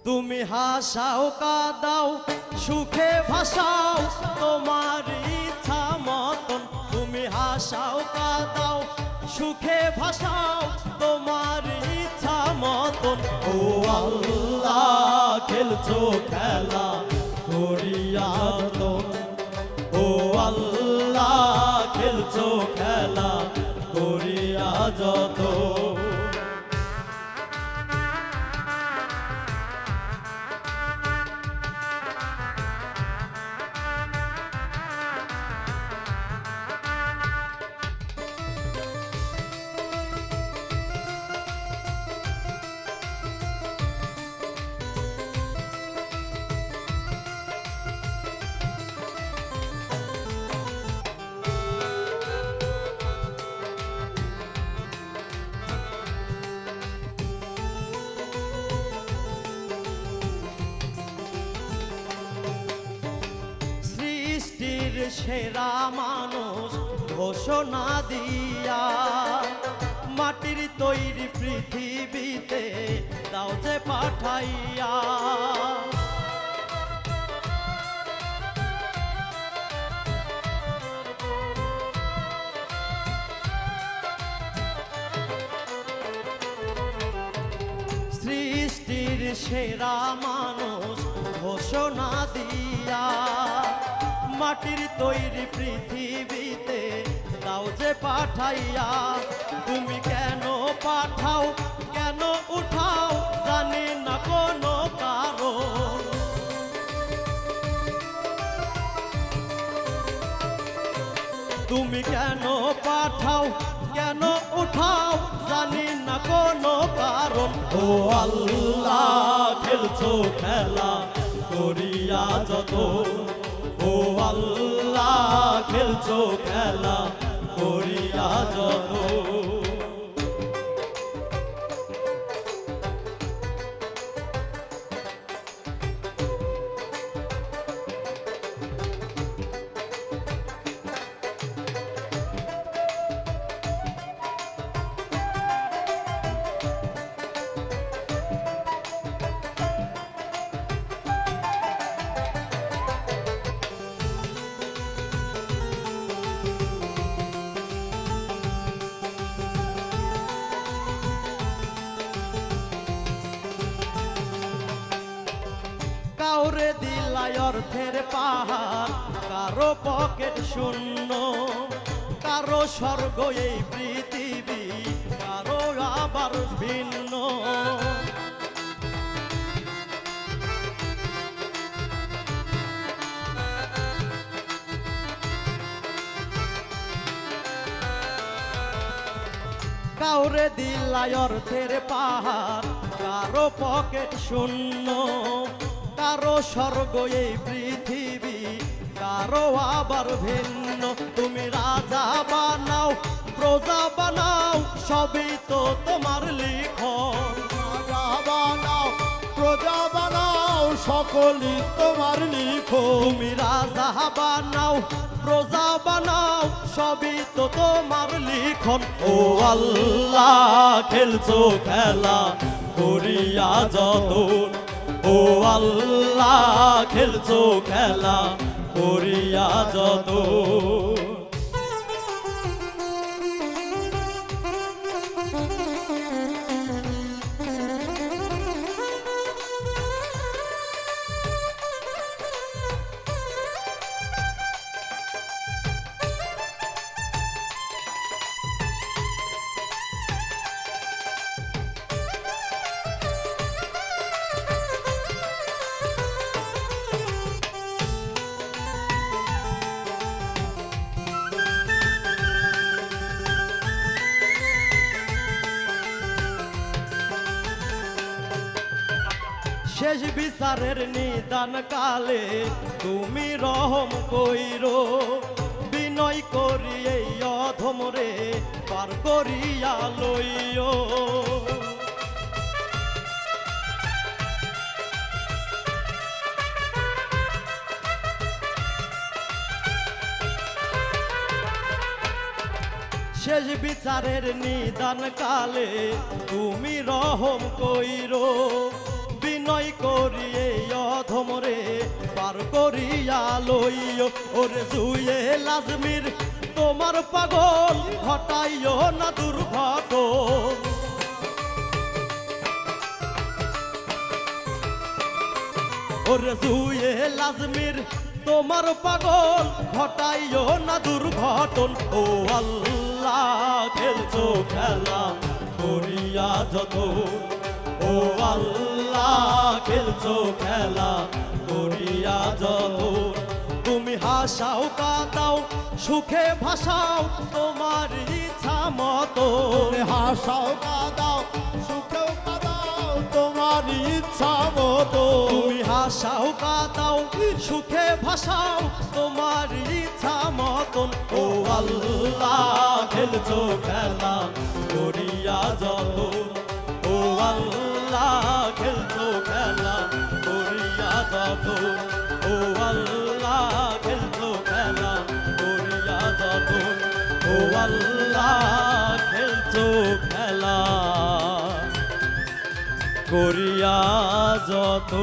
তুমি হাসাও কাদাও সুখে ভাসাও তোমার ইচ্ছা মতন। তুমি হাসাও কাদাও সুখে ভাসাও তোমার ইচ্ছা মতন। ও আল্লাহ খেলছো খেলা করিয়া তো, ও আল্লাহ খেলছো খেলা করিয়া যত। সৃষ্টির সেরা মানুষ ঘোষণা দিয়া মাটির তৈরি পৃথিবীতে দাও যে পাঠাইয়া। সৃষ্টির সেরা মানুষ ঘোষণা দিয়া মাটির তৈরি পৃথিবীতে দাও যে পাঠাইয়া। তুমি কেন পাঠাও কেন উঠাও জানি না কোনো কারণ। তুমি কেন পাঠাও কেন উঠাও জানি না কোনো কারণ। ও আল্লাহ খেলছো খেলা করিয়া যত, ও আল্লাহ খেলছো খেলা করিয়া যত। কাউরে দিলাই অর্থের পাহাড়, কারো পকেট শূন্য, কারো স্বর্গ এই পৃথিবী, কারো আবার ভিন্ন। কাউরে দিলাই অর্থের পাহাড়, কারো পকেট শূন্য, কারো স্বর্গ এই পৃথিবী, কারো আবার ভিন্ন। তুমি রাজা বানাও প্রজা বানাও সবই তো তোমার লিখন। রাজা বানাও প্রজা বানাও সকলই তোমার লিখন। তুমি রাজা বানাও প্রজা বানাও সবই তো তোমার লিখন। ও আল্লাহ খেলছো খেলা করিয়া যতন, ও আল্লাহ খেলছো খেলা করিয়া যতন। শেষ বিচারের নিদান কালে তুমি রহম কইরো, বিনয় করি এই অধমরে পার করিয়া লইও। শেষ বিচারের নিদান কালে তুমি রহম কইরো, বিনয় করি এই অধমরে পার করিয়া লইও ওরে জুয়ে লাজমির তোমার পাগল ঘটাইও না দুর্ঘটন ওরে জুয়ে লাজমির তোমার পাগল ঘটাইও না দুর্ঘটন ও আল্লাহ খেলছো খেলা করিয়া যত ও আল্লাহ খেলছো খেলা করিয়া যত তুমি হাসাও কাঁদাও সুখে ভাসাও তোমার ইচ্ছা মতো তুমি হাসাও কাঁদাও সুখেও কাঁদাও তোমার ইচ্ছা মতো তুমি হাসাও কাঁদাও সুখে ভাসাও তোমার ইচ্ছা মতন ও আল্লাহ খেলছো খেলা করিয়া যত ও আল্লাহ খেলছো খেলা করিয়া যত ও আল্লাহ খেলছো খেলা করিয়া যত ও আল্লাহ খেলছো খেলা করিয়া যত